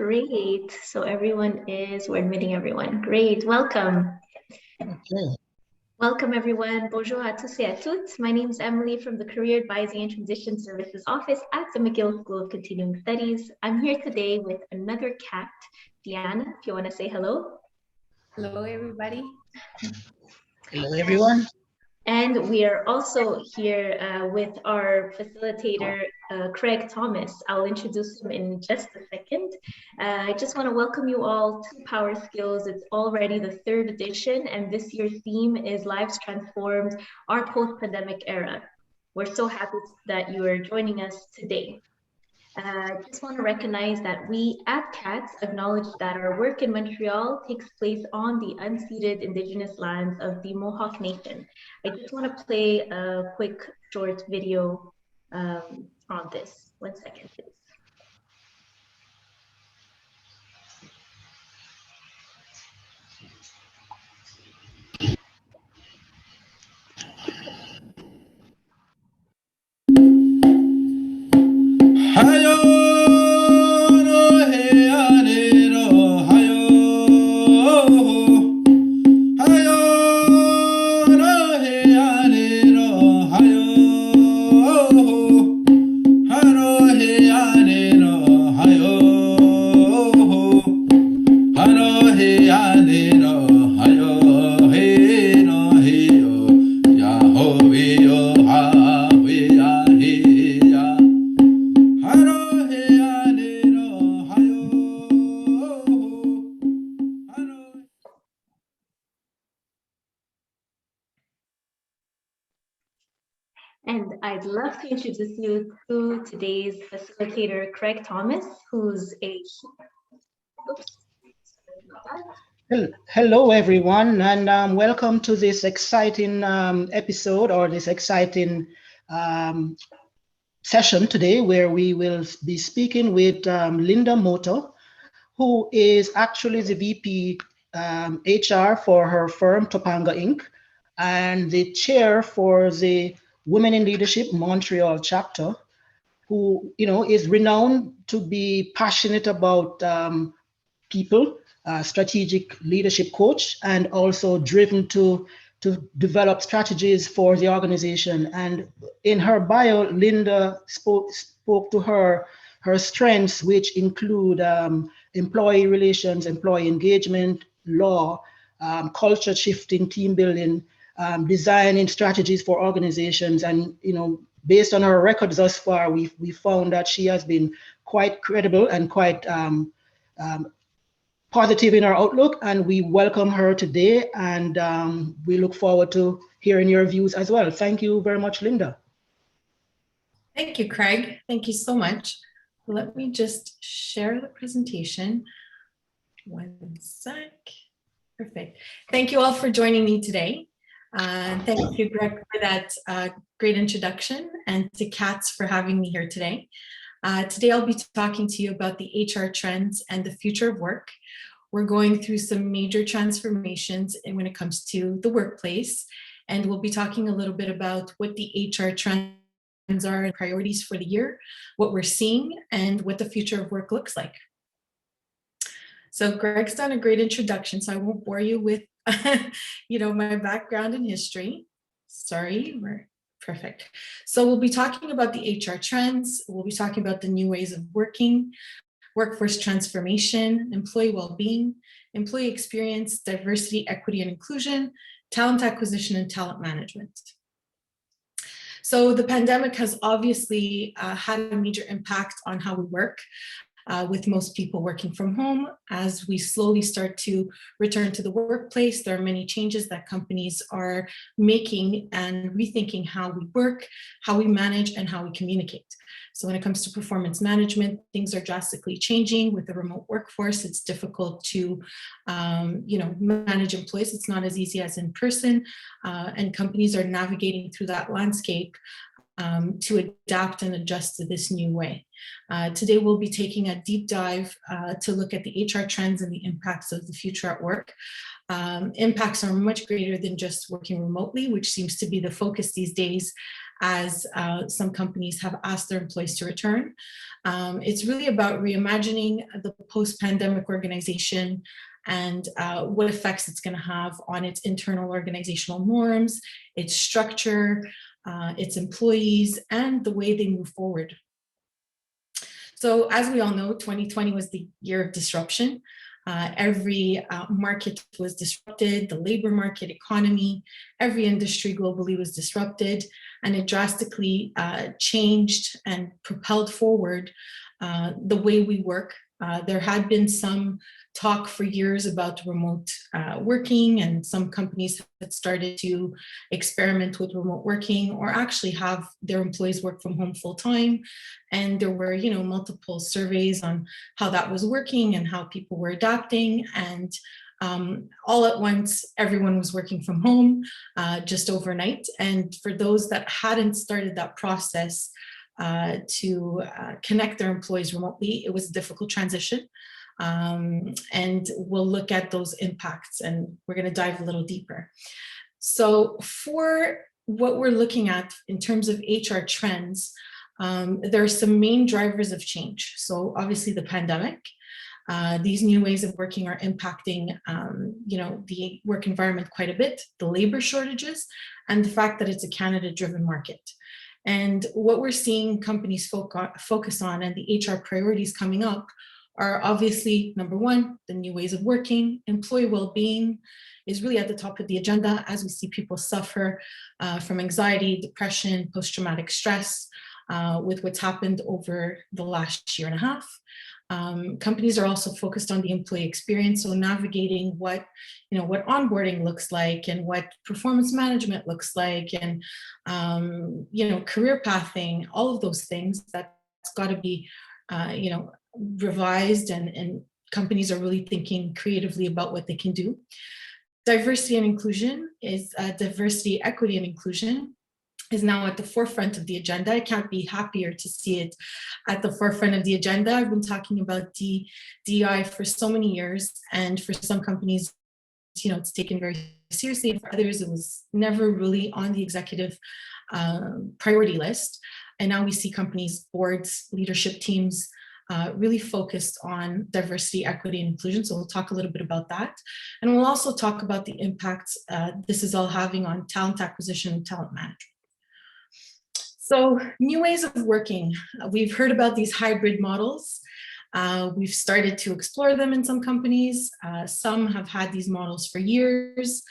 Great. So we're admitting everyone. Great. Welcome. Okay. Welcome, everyone. Bonjour à tous et à toutes. My name is Emily from the Career Advising and Transition Services Office at the McGill School of Continuing Studies. I'm here today with another cat, Diana, if you want to say hello. Hello, everybody. Hello, everyone. And we are also here with our facilitator, Craig Thomas. I'll introduce him in just a second. I just want to welcome you all to Power Skills. It's already the third edition, and this year's theme is Lives Transformed, Our Post-Pandemic Era. We're so happy that you are joining us today. I just want to recognize that we at CATS acknowledge that our work in Montreal takes place on the unceded Indigenous lands of the Mohawk Nation. I just want to play a quick short video on this. 1 second, please. And I'd love to introduce you to today's facilitator, Craig Thomas, who's a... Hello, everyone, and welcome to this exciting episode or this exciting session today, where we will be speaking with Linda Mota, who is actually the VP HR for her firm, Topanga Inc., and the chair for the Women in Leadership Montreal Chapter, who is renowned to be passionate about people, strategic leadership coach, and also driven to develop strategies for the organization. And in her bio, Linda spoke to her strengths, which include employee relations, employee engagement, law, culture shifting, team building, designing strategies for organizations. And based on her records thus far, we found that she has been quite credible and quite positive in her outlook, and we welcome her today, and we look forward to hearing your views as well. Thank you very much, Linda. Thank you, Craig. Thank you so much. Let me just share the presentation. 1 sec. Perfect. Thank you all for joining me today. Thank you, Greg, for that great introduction, and to CATS for having me here today. Today, I'll be talking to you about the HR trends and the future of work. We're going through some major transformations when it comes to the workplace, and we'll be talking a little bit about what the HR trends are and priorities for the year, what we're seeing, and what the future of work looks like. So Greg's done a great introduction, so I won't bore you with my background and history. Sorry, we're perfect. So we'll be talking about the HR trends. We'll be talking about the new ways of working, workforce transformation, employee well-being, employee experience, diversity, equity, and inclusion, talent acquisition, and talent management. So the pandemic has obviously had a major impact on how we work. With most people working from home. As we slowly start to return to the workplace, there are many changes that companies are making and rethinking how we work, how we manage, and how we communicate. So when it comes to performance management, things are drastically changing. With the remote workforce, it's difficult to manage employees. It's not as easy as in person, and companies are navigating through that landscape to adapt and adjust to this new way. Today, we'll be taking a deep dive to look at the HR trends and the impacts of the future at work. impacts are much greater than just working remotely, which seems to be the focus these days as some companies have asked their employees to return. It's really about reimagining the post-pandemic organization and what effects it's going to have on its internal organizational norms, its structure, its employees, and the way they move forward. So as we all know, 2020 was the year of disruption. Every market was disrupted, the labor market, economy, every industry globally was disrupted, and it drastically changed and propelled forward the way we work. There had been some talk for years about remote working, and some companies had started to experiment with remote working or actually have their employees work from home full time. And there were, multiple surveys on how that was working and how people were adapting. And all at once, everyone was working from home just overnight. And for those that hadn't started that process to connect their employees remotely, it was a difficult transition. And we'll look at those impacts, and we're going to dive a little deeper. So for what we're looking at in terms of HR trends, there are some main drivers of change. So obviously the pandemic, these new ways of working are impacting, the work environment quite a bit, the labor shortages, and the fact that it's a Canada-driven market. And what we're seeing companies focus on and the HR priorities coming up are obviously, number one, the new ways of working. Employee well-being is really at the top of the agenda as we see people suffer from anxiety, depression, post-traumatic stress with what's happened over the last year and a half. Companies are also focused on the employee experience, so navigating what onboarding looks like and what performance management looks like, and career pathing, all of those things. That's got to be revised, and companies are really thinking creatively about what they can do. Diversity and inclusion is diversity, equity, and inclusion is now at the forefront of the agenda. I can't be happier to see it at the forefront of the agenda. I've been talking about DEI for so many years, and for some companies, it's taken very seriously, and for others, it was never really on the executive priority list. And now we see companies, boards, leadership teams really focused on diversity, equity, and inclusion. So we'll talk a little bit about that. And we'll also talk about the impacts this is all having on talent acquisition and talent management. So new ways of working. We've heard about these hybrid models. We've started to explore them in some companies. Some have had these models for years.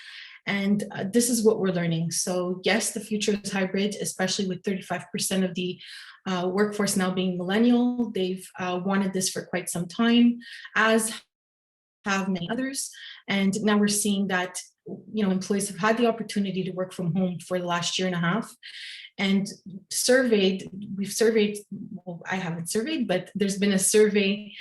And this is what we're learning. So yes, the future is hybrid, especially with 35% of the workforce now being millennial. They've wanted this for quite some time, as have many others. And now we're seeing that employees have had the opportunity to work from home for the last year and a half. And we've surveyed, well, I haven't surveyed, but there's been a survey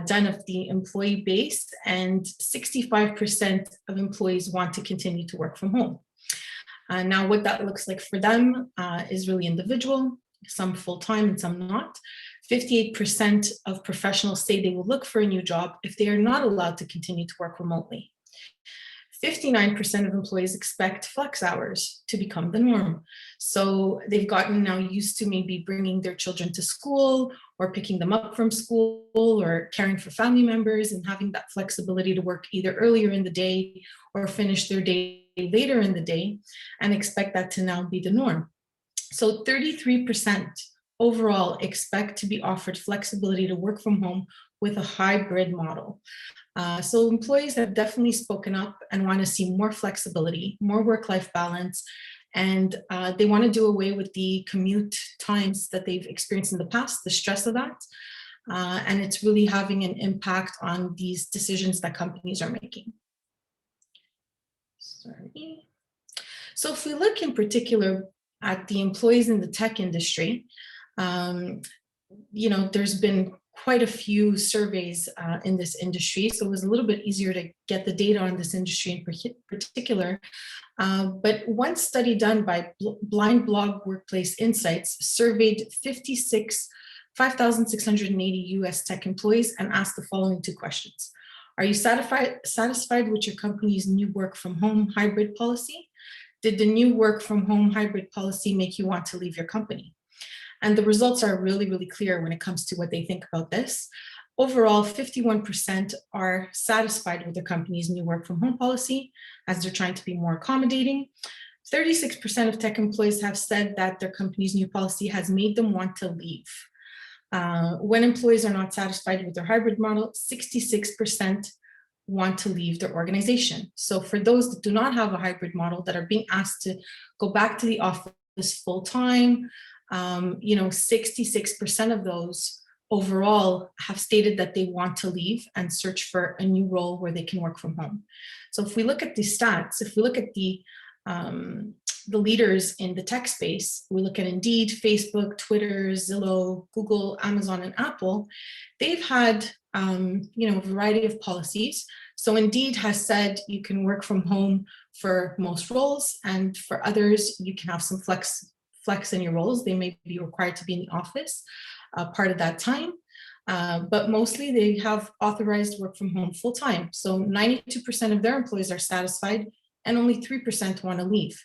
done of the employee base, and 65% of employees want to continue to work from home. Now, what that looks like for them is really individual, some full-time and some not. 58% of professionals say they will look for a new job if they are not allowed to continue to work remotely. 59% of employees expect flex hours to become the norm. So they've gotten now used to maybe bringing their children to school or picking them up from school or caring for family members and having that flexibility to work either earlier in the day or finish their day later in the day, and expect that to now be the norm. So 33% overall expect to be offered flexibility to work from home with a hybrid model. So employees have definitely spoken up and want to see more flexibility, more work-life balance, and they want to do away with the commute times that they've experienced in the past, the stress of that, and it's really having an impact on these decisions that companies are making. Sorry. So if we look in particular at the employees in the tech industry, there's been quite a few surveys in this industry, so it was a little bit easier to get the data on this industry in particular. But one study done by Blind Blog Workplace Insights surveyed 5,680 US tech employees and asked the following two questions. Are you satisfied with your company's new work from home hybrid policy? Did the new work from home hybrid policy make you want to leave your company? And the results are really, really clear when it comes to what they think about this. Overall, 51% are satisfied with the company's new work from home policy as they're trying to be more accommodating. 36% of tech employees have said that their company's new policy has made them want to leave. When employees are not satisfied with their hybrid model, 66% want to leave their organization. So for those that do not have a hybrid model, that are being asked to go back to the office full time, 66% of those overall have stated that they want to leave and search for a new role where they can work from home. So if we look at the stats, if we look at the leaders in the tech space, we look at Indeed, Facebook, Twitter, Zillow, Google, Amazon, and Apple, they've had a variety of policies. So Indeed has said you can work from home for most roles, and for others, you can have some flex in your roles. They may be required to be in the office part of that time, but mostly they have authorized work from home full time. So 92% of their employees are satisfied and only 3% want to leave.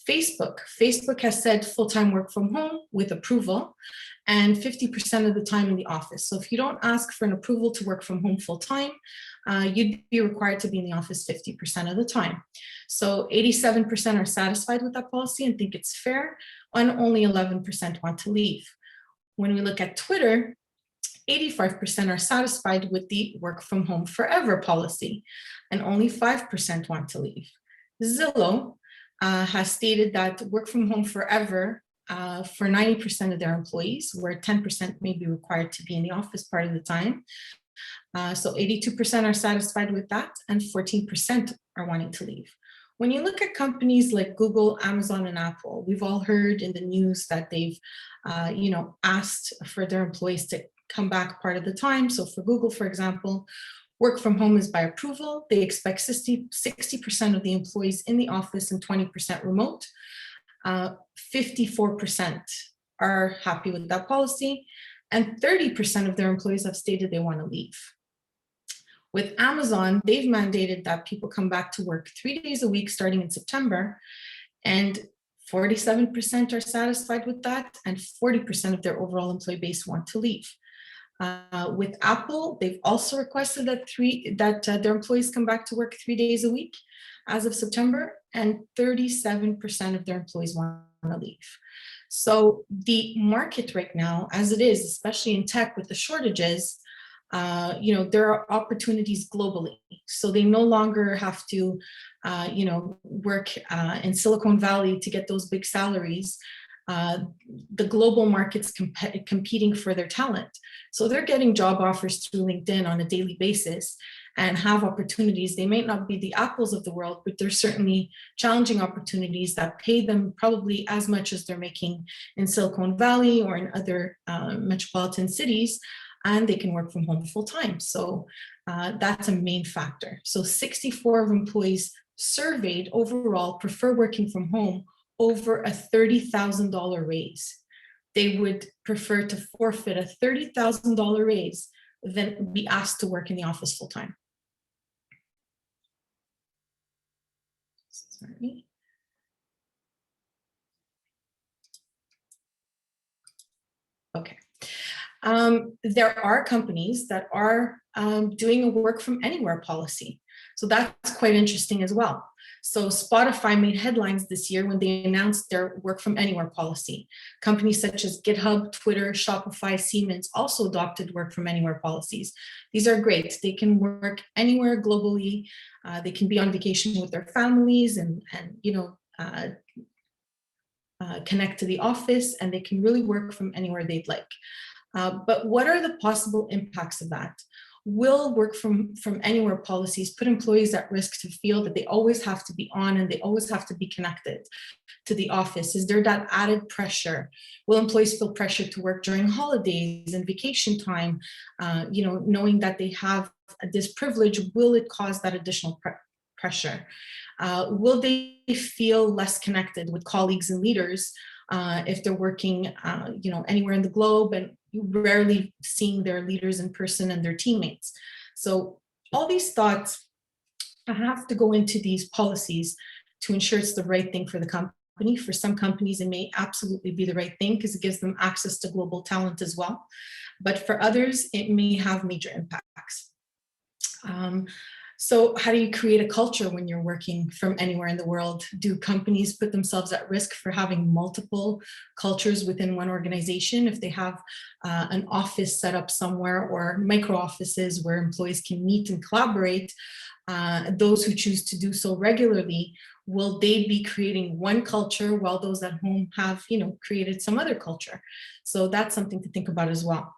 Facebook has said full-time work from home with approval and 50% of the time in the office. So if you don't ask for an approval to work from home full-time, you'd be required to be in the office 50% of the time. So 87% are satisfied with that policy and think it's fair, and only 11% want to leave. When we look at Twitter, 85% are satisfied with the work from home forever policy, and only 5% want to leave. Zillow has stated that work from home forever for 90% of their employees, where 10% may be required to be in the office part of the time. So 82% are satisfied with that, and 14% are wanting to leave. When you look at companies like Google, Amazon, and Apple, we've all heard in the news that they've, asked for their employees to come back part of the time. So for Google, for example, work from home is by approval. They expect 60% of the employees in the office and 20% remote. 54% are happy with that policy, and 30% of their employees have stated they want to leave. With Amazon, they've mandated that people come back to work 3 days a week starting in September, and 47% are satisfied with that, and 40% of their overall employee base want to leave. With Apple, they've also requested that their employees come back to work 3 days a week as of September, and 37% of their employees want to leave. So the market right now, as it is, especially in tech with the shortages, there are opportunities globally. So they no longer have to, work in Silicon Valley to get those big salaries. The global market's competing for their talent. So they're getting job offers through LinkedIn on a daily basis and have opportunities. They may not be the Apples of the world, but they're certainly challenging opportunities that pay them probably as much as they're making in Silicon Valley or in other metropolitan cities, and they can work from home full time. So that's a main factor. So 64 of employees surveyed overall prefer working from home over a $30,000 raise. They would prefer to forfeit a $30,000 raise than be asked to work in the office full time. Sorry. Okay. There are companies that are doing a work from anywhere policy. So that's quite interesting as well. So Spotify made headlines this year when they announced their work from anywhere policy. Companies such as GitHub, Twitter, Shopify, Siemens also adopted work from anywhere policies. These are great. They can work anywhere globally. They can be on vacation with their families and connect to the office, and they can really work from anywhere they'd like. But what are the possible impacts of that? Will work from anywhere policies put employees at risk to feel that they always have to be on and they always have to be connected to the office? Is there that added pressure? Will employees feel pressure to work during holidays and vacation time? Knowing that they have this privilege, will it cause that additional pressure? Will they feel less connected with colleagues and leaders if they're working, anywhere in the globe and rarely seeing their leaders in person and their teammates? So all these thoughts have to go into these policies to ensure it's the right thing for the company. For some companies, it may absolutely be the right thing because it gives them access to global talent as well. But for others, it may have major impacts. So how do you create a culture when you're working from anywhere in the world? Do companies put themselves at risk for having multiple cultures within one organization if they have an office set up somewhere or micro offices where employees can meet and collaborate? Those who choose to do so regularly, will they be creating one culture while those at home have, created some other culture? So that's something to think about as well.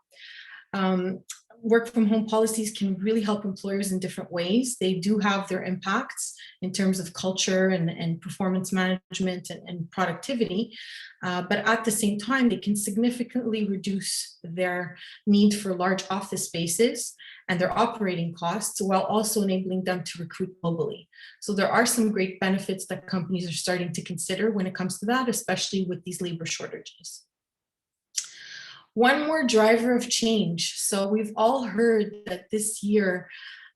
Work from home policies can really help employers in different ways. They do have their impacts in terms of culture and performance management and productivity. But at the same time, they can significantly reduce their need for large office spaces and their operating costs while also enabling them to recruit globally. So there are some great benefits that companies are starting to consider when it comes to that, especially with these labor shortages. One more driver of change. So we've all heard that this year,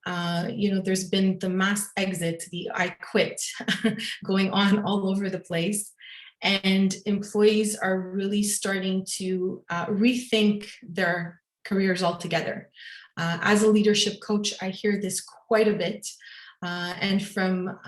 there's been the mass exit, the I quit going on all over the place. And employees are really starting to rethink their careers altogether. As a leadership coach, I hear this quite a bit. And from,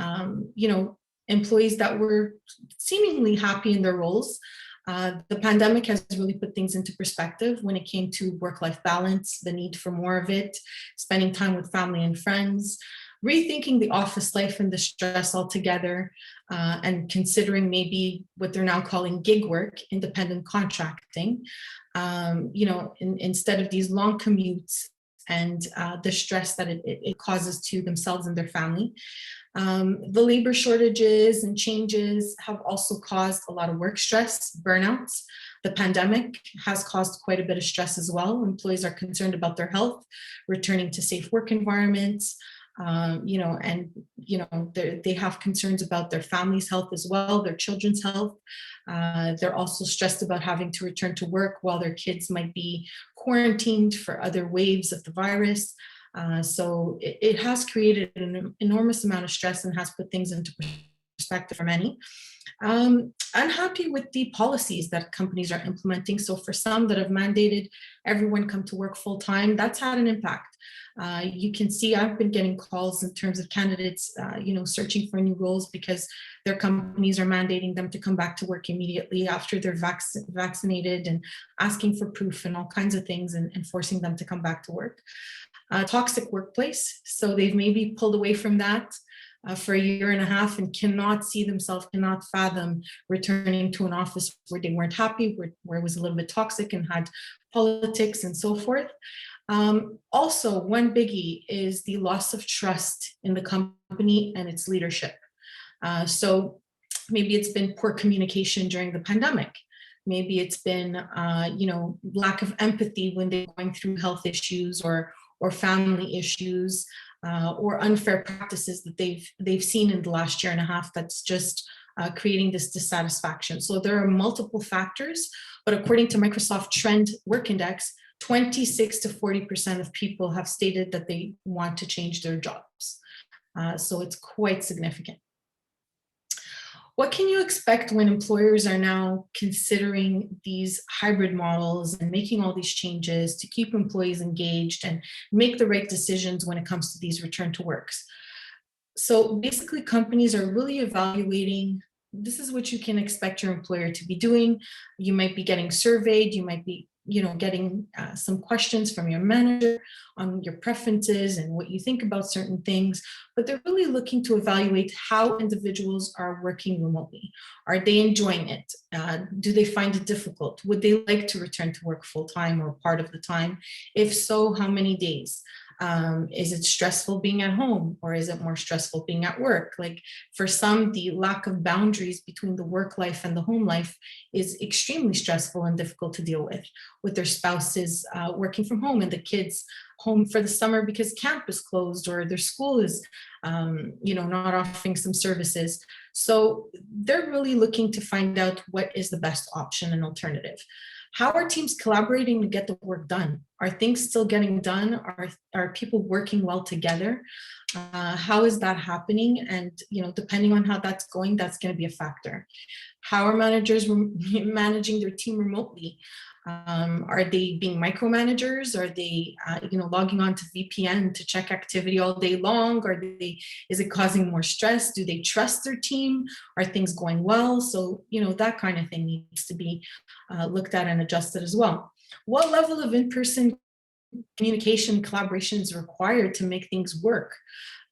employees that were seemingly happy in their roles. The pandemic has really put things into perspective when it came to work-life balance, the need for more of it, spending time with family and friends, rethinking the office life and the stress altogether, and considering maybe what they're now calling gig work, independent contracting, instead of these long commutes and the stress that it causes to themselves and their family. The labor shortages and changes have also caused a lot of work stress, burnouts. The pandemic has caused quite a bit of stress as well. Employees are concerned about their health, returning to safe work environments, they have concerns about their family's health as well, their children's health. They're also stressed about having to return to work while their kids might be quarantined for other waves of the virus. So it has created an enormous amount of stress and has put things into perspective for many. Unhappy with the policies that companies are implementing. So for some that have mandated everyone come to work full time, that's had an impact. You can see I've been getting calls in terms of candidates, searching for new roles because their companies are mandating them to come back to work immediately after they're vaccinated and asking for proof and all kinds of things and forcing them to come back to work. Toxic workplace. So they've maybe pulled away from that for a year and a half and cannot fathom returning to an office where they weren't happy, where it was a little bit toxic and had politics and so forth. Also, one biggie is the loss of trust in the company and its leadership. So maybe it's been poor communication during the pandemic. Maybe it's been, lack of empathy when they're going through health issues or family issues, or unfair practices that they've seen in the last year and a half that's just creating this dissatisfaction. So there are multiple factors, but according to Microsoft Trend Work Index, 26 to 40% of people have stated that they want to change their jobs. So it's quite significant. What can you expect when employers are now considering these hybrid models and making all these changes to keep employees engaged and make the right decisions when it comes to these return to works? So basically, companies are really evaluating, this is what you can expect your employer to be doing. You might be getting surveyed, you might be getting some questions from your manager on your preferences and what you think about certain things, but they're really looking to evaluate how individuals are working remotely. Are they enjoying it? Do they find it difficult? Would they like to return to work full time or part of the time? If so, how many days? Is it stressful being at home, or is it more stressful being at work? Like for some, the lack of boundaries between the work life and the home life is extremely stressful and difficult to deal with their spouses working from home and the kids home for the summer because camp is closed or their school is not offering some services. So they're really looking to find out what is the best option and alternative. How are teams collaborating to get the work done? Are things still getting done? Are people working well together? How is that happening? And, you know, depending on how that's going, that's going to be a factor. How are managers managing their team remotely? Are they being micromanagers? Are they, you know, logging on to VPN to check activity all day long? Is it causing more stress? Do they trust their team? Are things going well? So, you know, that kind of thing needs to be looked at and adjusted as well. What level of in-person communication collaboration is required to make things work?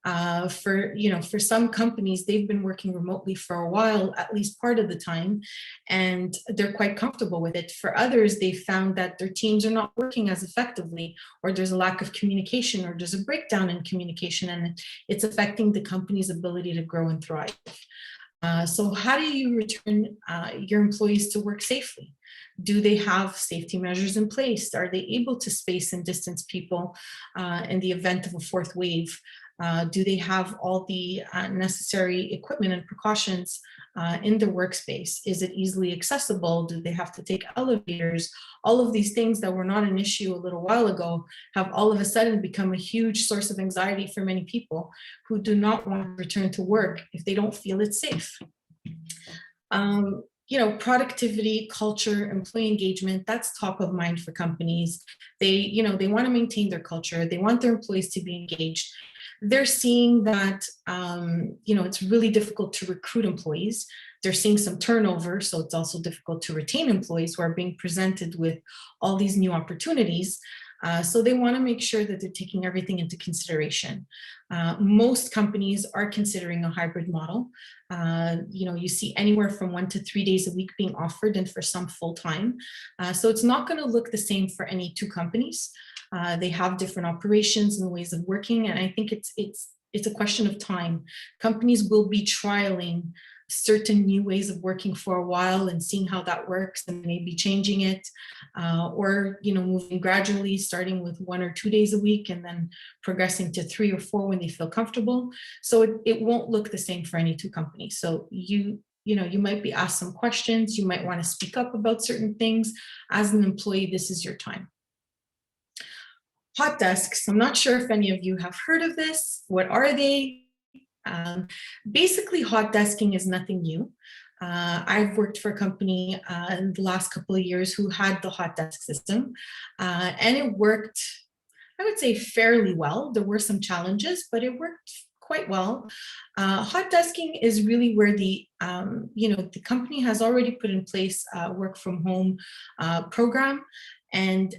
For some companies, they've been working remotely for a while, at least part of the time, and they're quite comfortable with it. For others, they found that their teams are not working as effectively, or there's a lack of communication, or there's a breakdown in communication, and it's affecting the company's ability to grow and thrive. So how do you return your employees to work safely? Do they have safety measures in place? Are they able to space and distance people in the event of a fourth wave? Do they have all the necessary equipment and precautions in their workspace? Is it easily accessible? Do they have to take elevators? All of these things that were not an issue a little while ago have all of a sudden become a huge source of anxiety for many people who do not want to return to work if they don't feel it's safe. You know, productivity, culture, employee engagement, that's top of mind for companies. They want to maintain their culture. They want their employees to be engaged. They're seeing that, it's really difficult to recruit employees. They're seeing some turnover, so it's also difficult to retain employees who are being presented with all these new opportunities. So they want to make sure that they're taking everything into consideration. Most companies are considering a hybrid model. You see anywhere from 1 to 3 days a week being offered, and for some full-time. So it's not going to look the same for any two companies. They have different operations and ways of working, and I think it's a question of time. Companies will be trialing certain new ways of working for a while and seeing how that works, and maybe changing it, or moving gradually, starting with 1 or 2 days a week and then progressing to 3 or 4 when they feel comfortable. So it won't look the same for any two companies. So you might be asked some questions. You might want to speak up about certain things. As an employee, this is your time. Hot desks. I'm not sure if any of you have heard of this. What are they? Basically, hot desking is nothing new. I've worked for a company in the last couple of years who had the hot desk system, and it worked, I would say, fairly well. There were some challenges, but it worked quite well. Hot desking is really where the company has already put in place a work from home program, and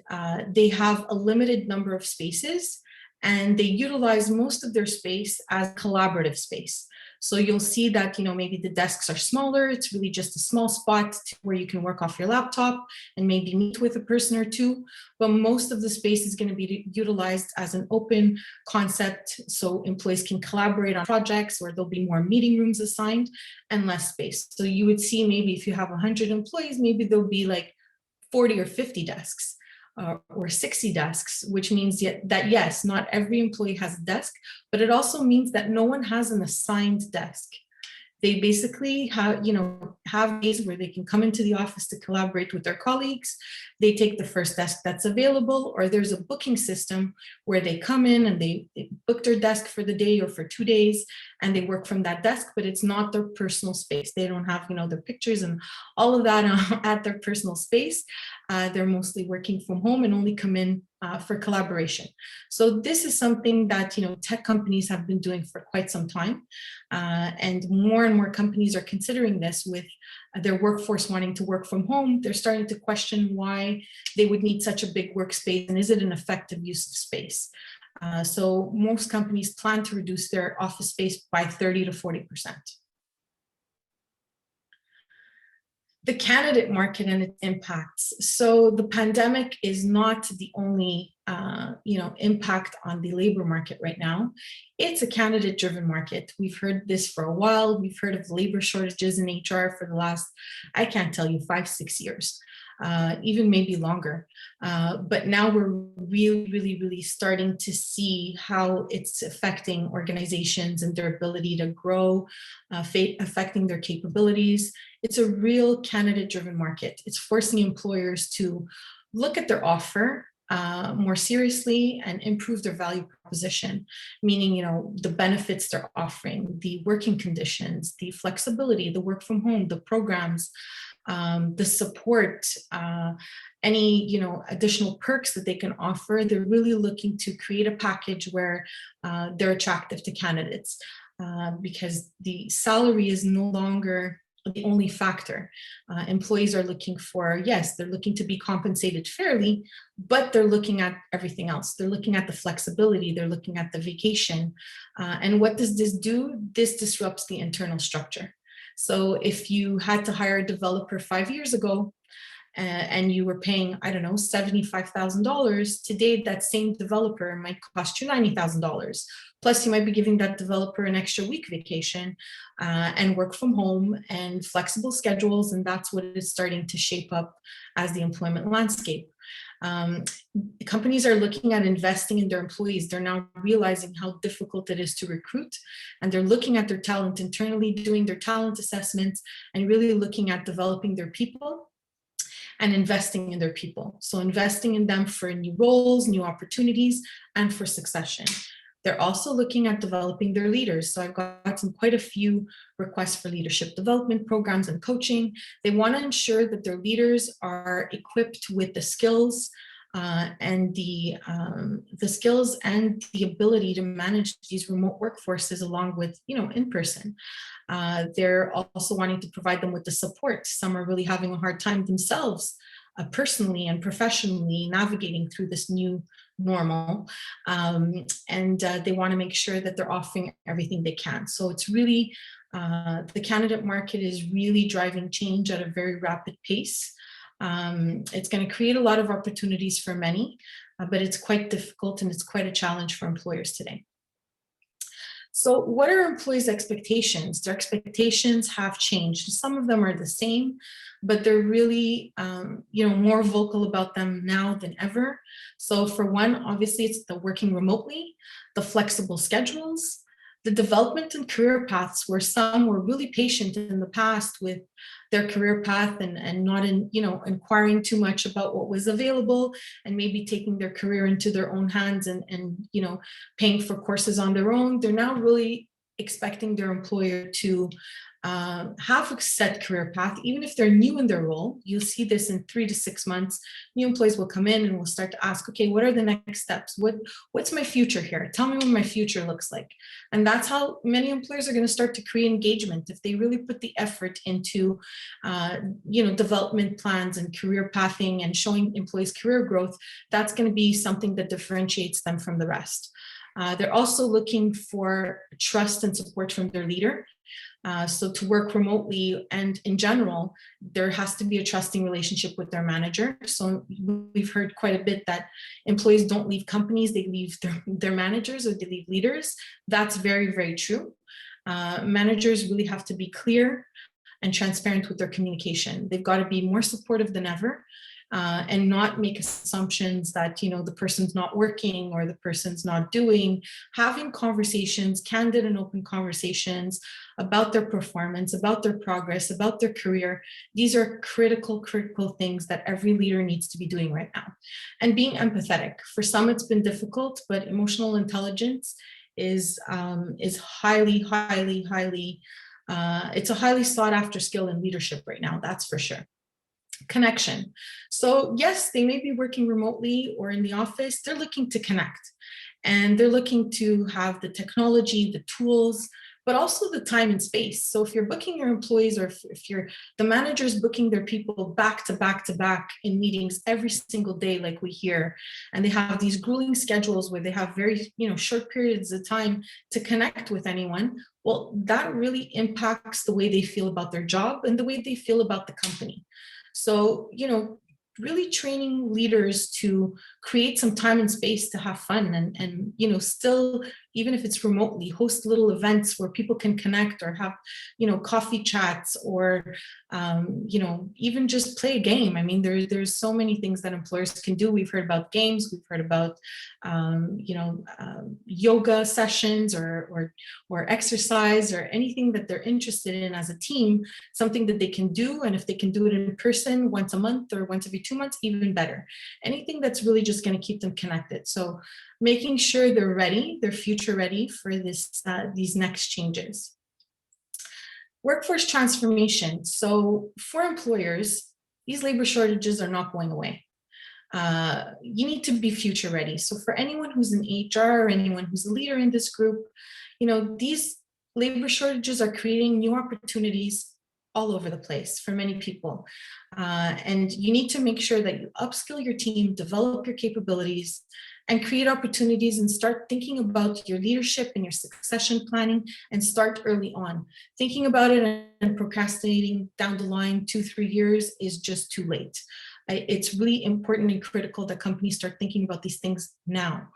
they have a limited number of spaces, and they utilize most of their space as collaborative space. So you'll see that, maybe the desks are smaller. It's really just a small spot where you can work off your laptop and maybe meet with a person or two. But most of the space is going to be utilized as an open concept, so employees can collaborate on projects, or there'll be more meeting rooms assigned and less space. So you would see, maybe if you have 100 employees, maybe there'll be like 40 or 50 desks. Or 60 desks, which means that yes, not every employee has a desk, but it also means that no one has an assigned desk. They basically have days where they can come into the office to collaborate with their colleagues. They take the first desk that's available, or there's a booking system where they come in and they book their desk for the day or for 2 days, and they work from that desk, but it's not their personal space. They don't have, their pictures and all of that at their personal space. They're mostly working from home and only come in for collaboration. So this is something that, tech companies have been doing for quite some time. And more companies are considering this with their workforce wanting to work from home. They're starting to question why they would need such a big workspace, and is it an effective use of space? So most companies plan to reduce their office space by 30 to 40%. The candidate market and its impacts. So the pandemic is not the only impact on the labor market right now. It's a candidate-driven market. We've heard this for a while. We've heard of labor shortages in HR for the last, I can't tell you, 5-6 years. Even maybe longer. But now we're really starting to see how it's affecting organizations and their ability to grow, affecting their capabilities. It's a real candidate-driven market. It's forcing employers to look at their offer more seriously and improve their value proposition, meaning, the benefits they're offering, the working conditions, the flexibility, the work from home, the programs, the support, any, additional perks that they can offer. They're really looking to create a package where they're attractive to candidates, because the salary is no longer the only factor. Employees are looking for, yes, they're looking to be compensated fairly, but they're looking at everything else. They're looking at the flexibility, they're looking at the vacation. And what does this do? This disrupts the internal structure. So if you had to hire a developer 5 years ago, and you were paying, I don't know, $75,000, today that same developer might cost you $90,000. Plus, you might be giving that developer an extra week vacation and work from home and flexible schedules, and that's what is starting to shape up as the employment landscape. Companies are looking at investing in their employees. They're now realizing how difficult it is to recruit, and they're looking at their talent internally, doing their talent assessments, and really looking at developing their people and investing in their people. So investing in them for new roles, new opportunities, and for succession. They're also looking at developing their leaders. So I've got quite a few requests for leadership development programs and coaching. They want to ensure that their leaders are equipped with the skills and the skills and the ability to manage these remote workforces along with, in person. They're also wanting to provide them with the support. Some are really having a hard time themselves, personally and professionally, navigating through this new normal. And they want to make sure that they're offering everything they can. So it's really, the candidate market is really driving change at a very rapid pace. It's going to create a lot of opportunities for many, but it's quite difficult and it's quite a challenge for employers today. So what are employees' expectations? Their expectations have changed. Some of them are the same, but they're really, more vocal about them now than ever. So for one, obviously, it's the working remotely, the flexible schedules, the development and career paths, where some were really patient in the past with their career path and not inquiring too much about what was available, and maybe taking their career into their own hands and paying for courses on their own. They're now really expecting their employer to have a set career path, even if they're new in their role. You'll see this in 3 to 6 months. New employees will come in and will start to ask, okay, what are the next steps? What's my future here? Tell me what my future looks like. And that's how many employers are going to start to create engagement. If they really put the effort into, development plans and career pathing and showing employees career growth, that's going to be something that differentiates them from the rest. They're also looking for trust and support from their leader. So to work remotely and in general, there has to be a trusting relationship with their manager. So we've heard quite a bit that employees don't leave companies, they leave their managers or they leave leaders. That's very, very true. Managers really have to be clear and transparent with their communication. They've got to be more supportive than ever. And not make assumptions that, the person's not working or the person's not doing. Having conversations, candid and open conversations about their performance, about their progress, about their career. These are critical things that every leader needs to be doing right now. And being empathetic. For some, it's been difficult, but emotional intelligence is highly, it's a highly sought after skill in leadership right now, that's for sure. Connection. So yes, they may be working remotely or in the office. They're looking to connect, and they're looking to have the technology, the tools, but also the time and space. So if you're booking your employees, or if you're the managers booking their people back to back in meetings every single day, like we hear, and they have these grueling schedules where they have very, short periods of time to connect with anyone, well, that really impacts the way they feel about their job and the way they feel about the company. So, really training leaders to create some time and space to have fun and still, even if it's remotely, host little events where people can connect or have, coffee chats, or, even just play a game. I mean, there's so many things that employers can do. We've heard about games, we've heard about, yoga sessions or exercise, or anything that they're interested in as a team, something that they can do. And if they can do it in person once a month or once every 2 months, even better. Anything that's really just going to keep them connected. So making sure they're ready, they're future ready for these next changes. Workforce transformation. So for employers, these labor shortages are not going away. You need to be future ready. So for anyone who's in HR or anyone who's a leader in this group, these labor shortages are creating new opportunities all over the place for many people. And you need to make sure that you upskill your team, develop your capabilities, and create opportunities, and start thinking about your leadership and your succession planning, and start early on. Thinking about it and procrastinating down the line 2-3 years is just too late. It's really important and critical that companies start thinking about these things now.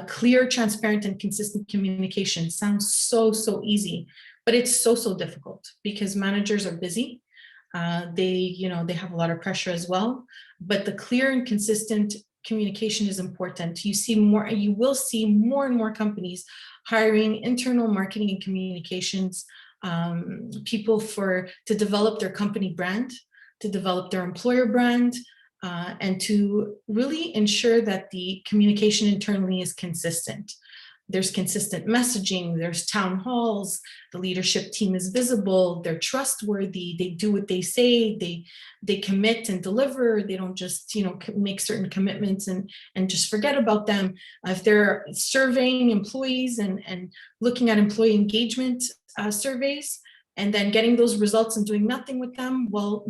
Clear, transparent, and consistent communication sounds so easy, but it's so difficult because managers are busy. They have a lot of pressure as well, but the clear and consistent communication is important. You will see more and more companies hiring internal marketing and communications people to develop their company brand, to develop their employer brand, and to really ensure that the communication internally is consistent. There's consistent messaging, there's town halls, the leadership team is visible, they're trustworthy, they do what they say, they commit and deliver, they don't just make certain commitments and just forget about them. If they're surveying employees and looking at employee engagement surveys, and then getting those results and doing nothing with them, well,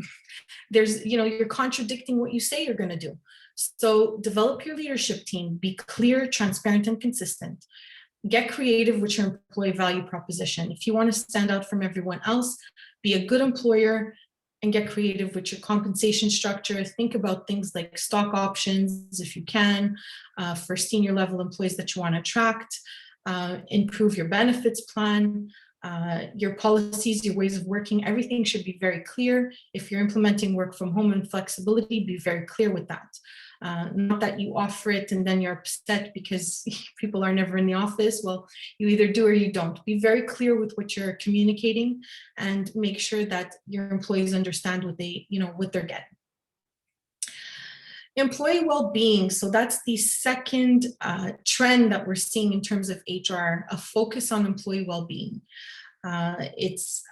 you're contradicting what you say you're going to do. So develop your leadership team, be clear, transparent, and consistent. Get creative with your employee value proposition. If you want to stand out from everyone else, be a good employer and get creative with your compensation structure. Think about things like stock options, if you can, for senior level employees that you want to attract. Improve your benefits plan. Your policies, your ways of working, everything should be very clear. If you're implementing work from home and flexibility, be very clear with that. Not that you offer it and then you're upset because people are never in the office. Well, you either do or you don't. Be very clear with what you're communicating and make sure that your employees understand what they're getting. Employee well-being. So that's the second trend that we're seeing in terms of HR, a focus on employee well-being. It's,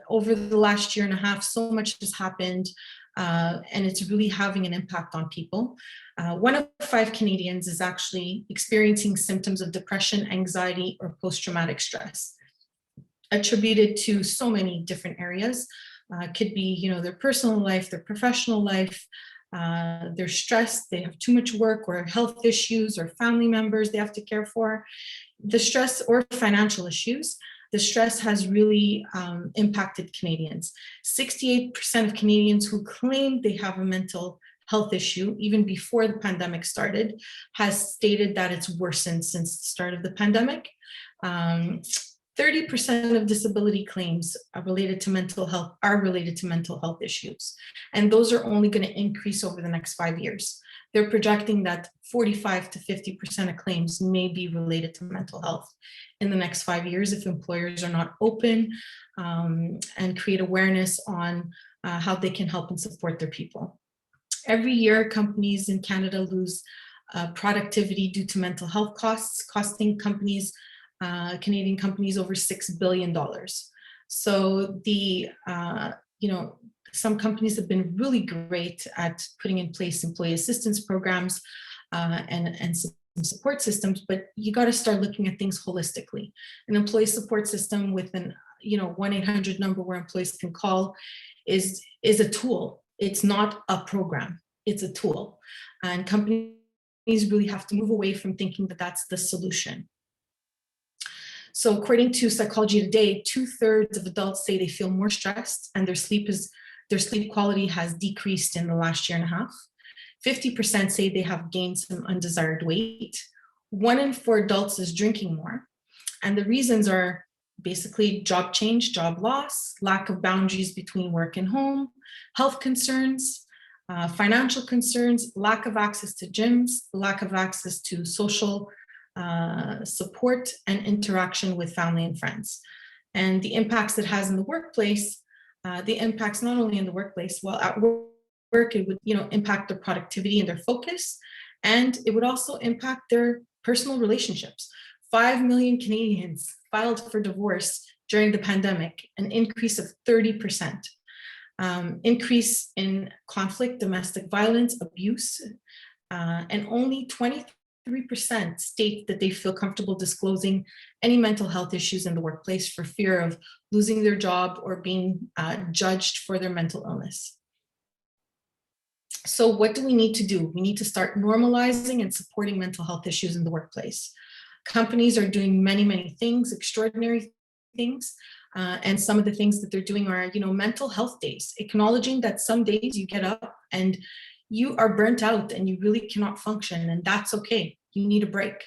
over the last year and a half, so much has happened, and it's really having an impact on people. 1 of 5 Canadians is actually experiencing symptoms of depression, anxiety, or post-traumatic stress, attributed to so many different areas. Could be, their personal life, their professional life, they're stressed, they have too much work, or health issues, or family members they have to care for. The stress, or financial issues. The stress has really impacted Canadians. 68% of Canadians who claim they have a mental health issue, even before the pandemic started, has stated that it's worsened since the start of the pandemic. 30% of disability claims are related to mental health issues. And those are only going to increase over the next 5 years. They're projecting that 45 to 50% of claims may be related to mental health in the next 5 years if employers are not open and create awareness on how they can help and support their people. Every year, companies in Canada lose productivity due to mental health costs, costing Canadian companies over $6 billion. So some companies have been really great at putting in place employee assistance programs and some support systems, but you got to start looking at things holistically. An employee support system with an 1-800 number where employees can call is a tool. It's not a program. It's a tool, and companies really have to move away from thinking that that's the solution. So according to Psychology Today, 2/3 of adults say they feel more stressed and their sleep quality has decreased in the last year and a half. 50% say they have gained some undesired weight, 1 in 4 adults is drinking more. And the reasons are basically job change, job loss, lack of boundaries between work and home, health concerns, financial concerns, lack of access to gyms, lack of access to social support and interaction with family and friends. And the impacts it has in the workplace, the impacts not only in the workplace, well, at work, it would impact their productivity and their focus, and it would also impact their personal relationships. 5 million Canadians filed for divorce during the pandemic, an increase of 30%. Increase in conflict, domestic violence, abuse, and only 23% state that they feel comfortable disclosing any mental health issues in the workplace for fear of losing their job or being judged for their mental illness. So what do we need to do? We need to start normalizing and supporting mental health issues in the workplace. Companies are doing many, many things, extraordinary things. And some of the things that they're doing are, mental health days, acknowledging that some days you get up and you are burnt out and you really cannot function, and that's okay. You need a break.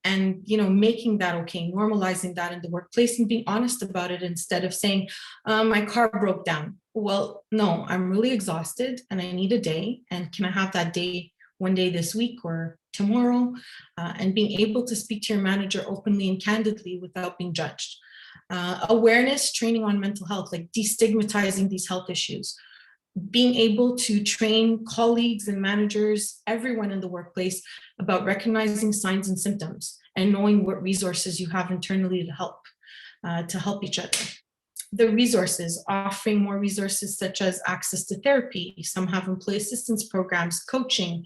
And, making that okay, normalizing that in the workplace and being honest about it instead of saying, my car broke down. Well, no, I'm really exhausted and I need a day. And can I have that day one day this week or tomorrow? And being able to speak to your manager openly and candidly without being judged. Awareness training on mental health, like destigmatizing these health issues. Being able to train colleagues and managers, everyone in the workplace, about recognizing signs and symptoms and knowing what resources you have internally to help each other. The resources, offering more resources such as access to therapy. Some have employee assistance programs, coaching,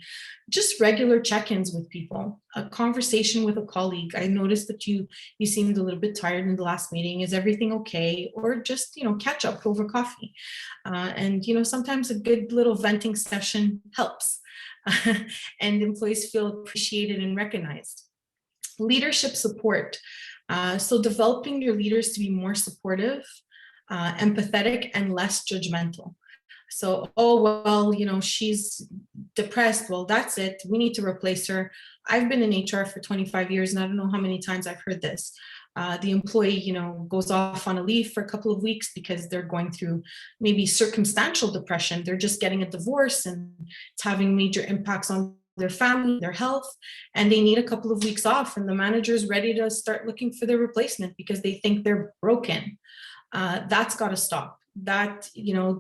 just regular check-ins with people, a conversation with a colleague. I noticed that you seemed a little bit tired in the last meeting. Is everything okay? Or just, catch up over coffee. And, sometimes a good little venting session helps. And employees feel appreciated and recognized. Leadership support. So developing your leaders to be more supportive, empathetic, and less judgmental. So, she's depressed. Well, that's it. We need to replace her. I've been in HR for 25 years, and I don't know how many times I've heard this. The employee, goes off on a leave for a couple of weeks because they're going through maybe circumstantial depression. They're just getting a divorce and it's having major impacts on their family, their health, and they need a couple of weeks off, and the manager is ready to start looking for their replacement because they think they're broken. That's got to stop. That,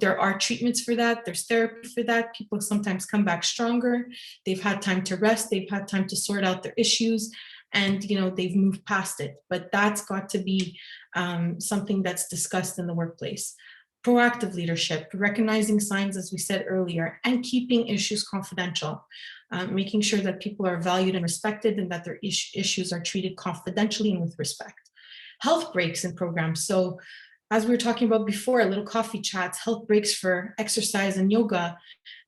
there are treatments for that. There's therapy for that. People sometimes come back stronger. They've had time to rest. They've had time to sort out their issues, and, they've moved past it. But that's got to be something that's discussed in the workplace. Proactive leadership, recognizing signs, as we said earlier, and keeping issues confidential, making sure that people are valued and respected and that their issues are treated confidentially and with respect. Health breaks in programs. So as we were talking about before, little coffee chats, health breaks for exercise and yoga,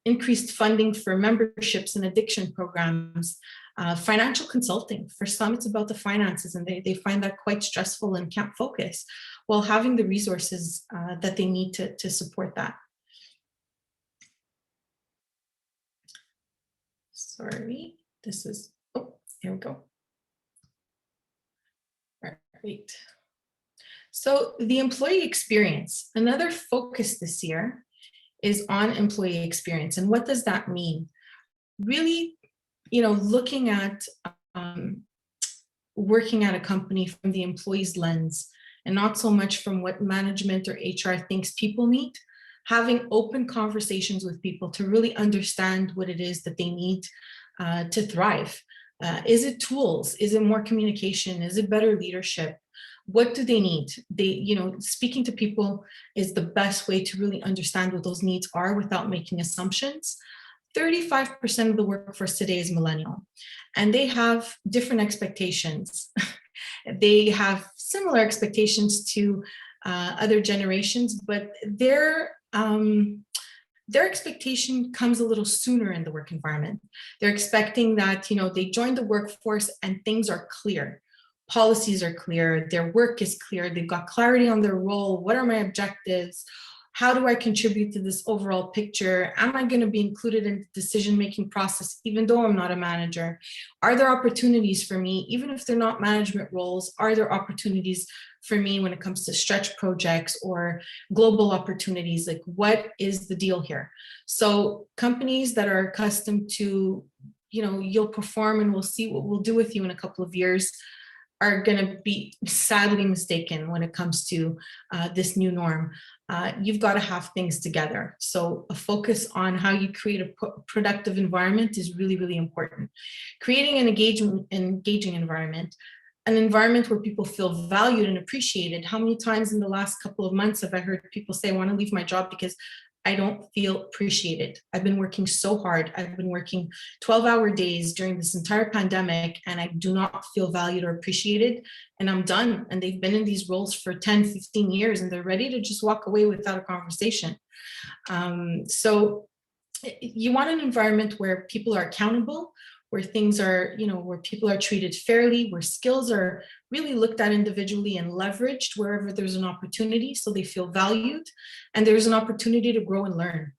increased funding for memberships and addiction programs, financial consulting. For some, it's about the finances, and they find that quite stressful and can't focus, while having the resources that they need to support that. Sorry, here we go. All right. So the employee experience, another focus this year is on employee experience. And what does that mean? Really, looking at working at a company from the employee's lens and not so much from what management or HR thinks people need, having open conversations with people to really understand what it is that they need to thrive. Is it tools? Is it more communication? Is it better leadership? What do they need? Speaking to people is the best way to really understand what those needs are without making assumptions. 35% of the workforce today is millennial, and they have different expectations. They have similar expectations to other generations, but their expectation comes a little sooner in the work environment. They're expecting that, they join the workforce and things are clear. Policies are clear, their work is clear, they've got clarity on their role. What are my objectives? How do I contribute to this overall picture? Am I going to be included in the decision-making process, even though I'm not a manager? Are there opportunities for me, even if they're not management roles? Are there opportunities for me when it comes to stretch projects or global opportunities? Like, what is the deal here? So companies that are accustomed to, you'll perform and we'll see what we'll do with you in a couple of years, are going to be sadly mistaken when it comes to this new norm. You've got to have things together. So a focus on how you create a productive environment is really, really important. Creating an engaging environment, an environment where people feel valued and appreciated. How many times in the last couple of months have I heard people say, I want to leave my job because I don't feel appreciated. I've been working so hard. I've been working 12-hour days during this entire pandemic, and I do not feel valued or appreciated, and I'm done. And they've been in these roles for 10, 15 years, and they're ready to just walk away without a conversation. So you want an environment where people are accountable, where things are, where people are treated fairly, where skills are really looked at individually and leveraged wherever there's an opportunity, so they feel valued and there's an opportunity to grow and learn.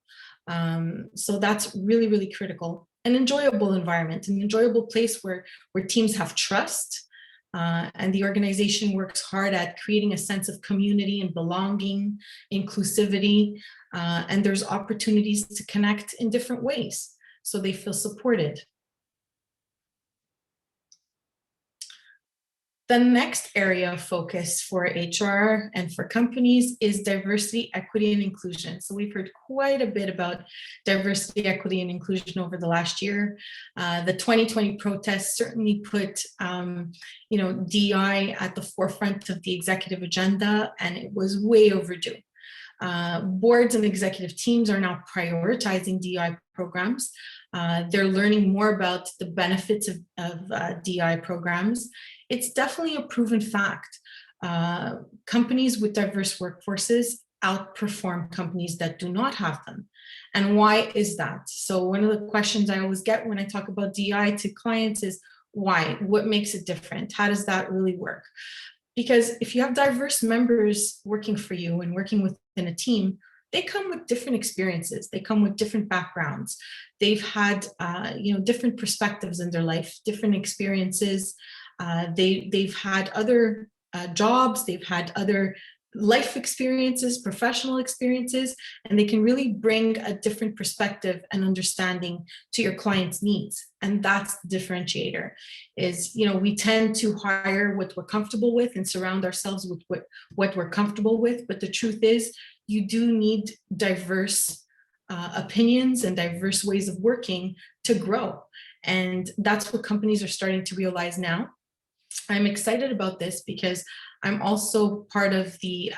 So that's really, really critical. An enjoyable environment, an enjoyable place where teams have trust, and the organization works hard at creating a sense of community and belonging, inclusivity, and there's opportunities to connect in different ways so they feel supported. The next area of focus for HR and for companies is diversity, equity, and inclusion. So we've heard quite a bit about diversity, equity, and inclusion over the last year. The 2020 protests certainly put, DEI at the forefront of the executive agenda, and it was way overdue. Boards and executive teams are now prioritizing DEI programs. They're learning more about the benefits of DEI programs. It's definitely a proven fact. Companies with diverse workforces outperform companies that do not have them. And why is that? So one of the questions I always get when I talk about DEI to clients is, why? What makes it different? How does that really work? Because if you have diverse members working for you and working within a team, they come with different experiences. They come with different backgrounds. They've had, different perspectives in their life, different experiences. They've had other jobs. They've had other life experiences, professional experiences, and they can really bring a different perspective and understanding to your client's needs. And that's the differentiator is, we tend to hire what we're comfortable with and surround ourselves with what we're comfortable with. But the truth is, you do need diverse opinions and diverse ways of working to grow. And that's what companies are starting to realize now. I'm excited about this because I'm also part of the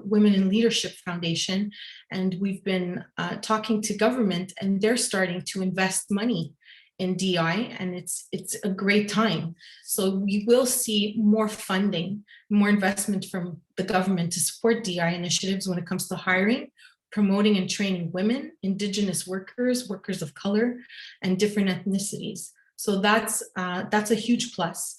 Women in Leadership Foundation, and we've been talking to government, and they're starting to invest money in DI, and it's a great time. So we will see more funding, more investment from the government to support DI initiatives when it comes to hiring, promoting and training women, Indigenous workers, workers of color, and different ethnicities. So that's a huge plus.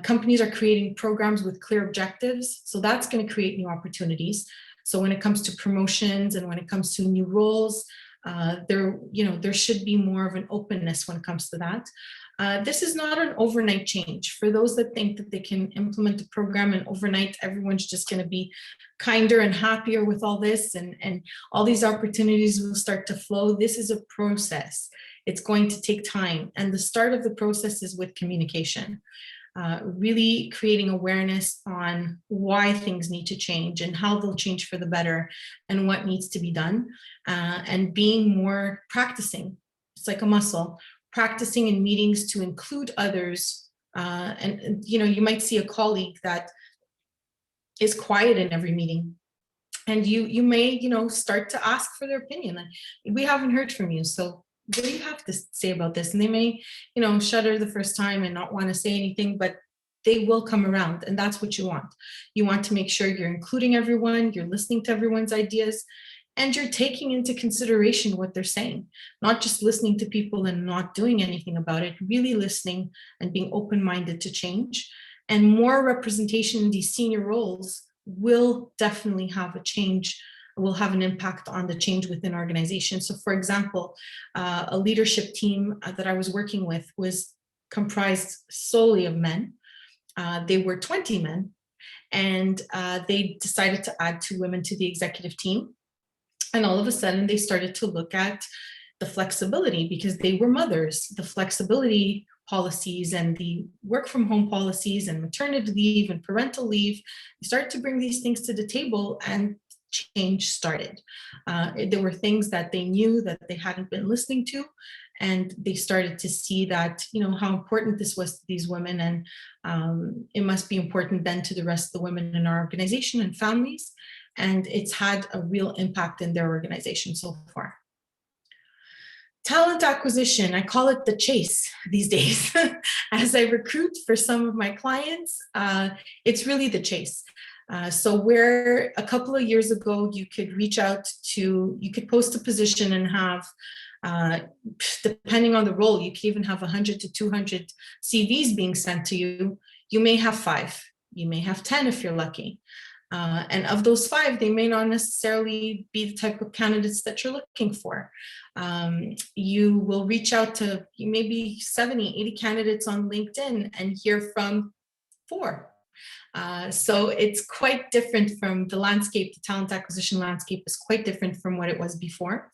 Companies are creating programs with clear objectives, so that's going to create new opportunities. So when it comes to promotions and when it comes to new roles, there should be more of an openness when it comes to that. This is not an overnight change. For those that think that they can implement a program and overnight everyone's just going to be kinder and happier with all this and all these opportunities will start to flow, this is a process. It's going to take time. And the start of the process is with communication. Really creating awareness on why things need to change and how they'll change for the better and what needs to be done, and being more practicing. It's like a muscle, practicing in meetings to include others. And you might see a colleague that is quiet in every meeting, and you may start to ask for their opinion. We haven't heard from you, so what do you have to say about this? And they may, shudder the first time and not want to say anything, but they will come around, and that's what you want. You want to make sure you're including everyone, you're listening to everyone's ideas, and you're taking into consideration what they're saying, not just listening to people and not doing anything about it, really listening and being open-minded to change. And more representation in these senior roles will definitely have a change will have an impact on the change within organization. So for example, a leadership team that I was working with was comprised solely of men. They were 20 men, and they decided to add 2 women to the executive team. And all of a sudden they started to look at the flexibility, because they were mothers, the flexibility policies and the work from home policies and maternity leave and parental leave. They started to bring these things to the table, and change started. There were things that they knew that they hadn't been listening to, and they started to see that, you know, how important this was to these women, and it must be important then to the rest of the women in our organization and families. And it's had a real impact in their organization so far. Talent acquisition, I call it the chase these days. As I recruit for some of my clients, it's really the chase. So where a couple of years ago, you could reach out to, you could post a position and have, depending on the role, you could even have 100 to 200 CVs being sent to you. You may have 5, you may have 10 if you're lucky. And of those 5, they may not necessarily be the type of candidates that you're looking for. You will reach out to maybe 70, 80 candidates on LinkedIn and hear from 4. So it's quite different from the landscape. The talent acquisition landscape is quite different from what it was before.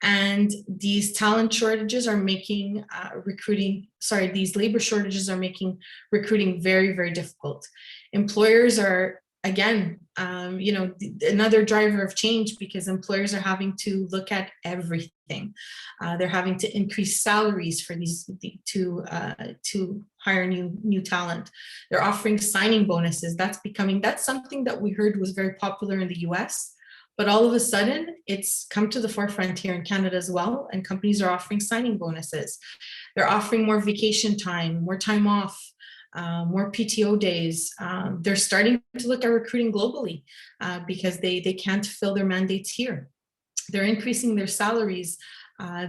And these talent shortages are making these labor shortages are making recruiting very, very difficult. Employers are, again, another driver of change, because employers are having to look at everything. They're having to increase salaries for these to hire new talent. They're offering signing bonuses. That's something that we heard was very popular in the US, but all of a sudden it's come to the forefront here in Canada as well, and companies are offering signing bonuses. They're offering more vacation time, more time off, more PTO days. They're starting to look at recruiting globally because they can't fill their mandates here. They're increasing their salaries.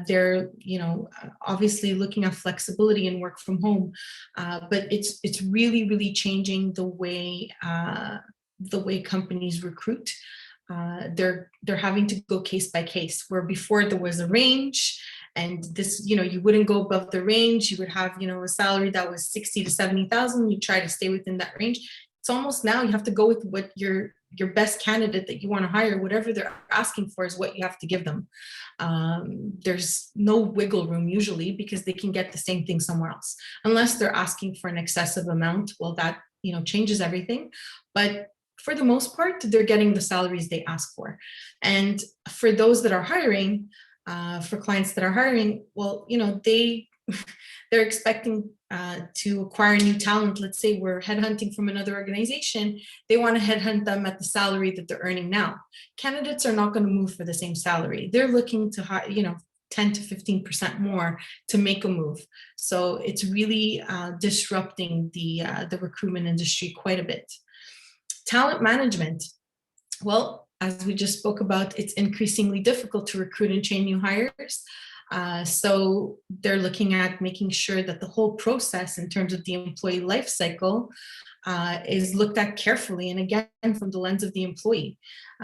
They're obviously looking at flexibility and work from home, but it's really, really changing the way companies recruit. They're having to go case by case, where before there was a range. And this, you wouldn't go above the range. You would have, a salary that was 60 to 70,000. You try to stay within that range. It's almost now you have to go with what your best candidate that you want to hire, whatever they're asking for is what you have to give them. There's no wiggle room usually, because they can get the same thing somewhere else, unless they're asking for an excessive amount. Well, that, changes everything. But for the most part, they're getting the salaries they ask for. And for those that are hiring, for clients that are hiring, well, they're expecting to acquire new talent. Let's say we're headhunting from another organization. They want to headhunt them at the salary that they're earning now. Candidates are not going to move for the same salary. They're looking to hire, 10 to 15% more to make a move. So it's really disrupting the recruitment industry quite a bit. Talent management. Well, as we just spoke about, it's increasingly difficult to recruit and train new hires. So they're looking at making sure that the whole process in terms of the employee life cycle is looked at carefully, and again, from the lens of the employee.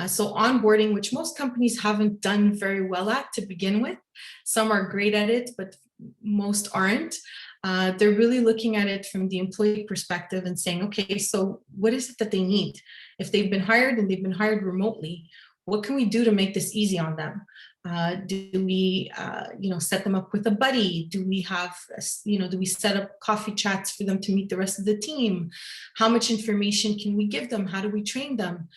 So onboarding, which most companies haven't done very well at to begin with. Some are great at it, but most aren't. They're really looking at it from the employee perspective and saying, okay, so what is it that they need? If they've been hired and they've been hired remotely, what can we do to make this easy on them? Do we, set them up with a buddy? Do we have, do we set up coffee chats for them to meet the rest of the team? How much information can we give them? How do we train them?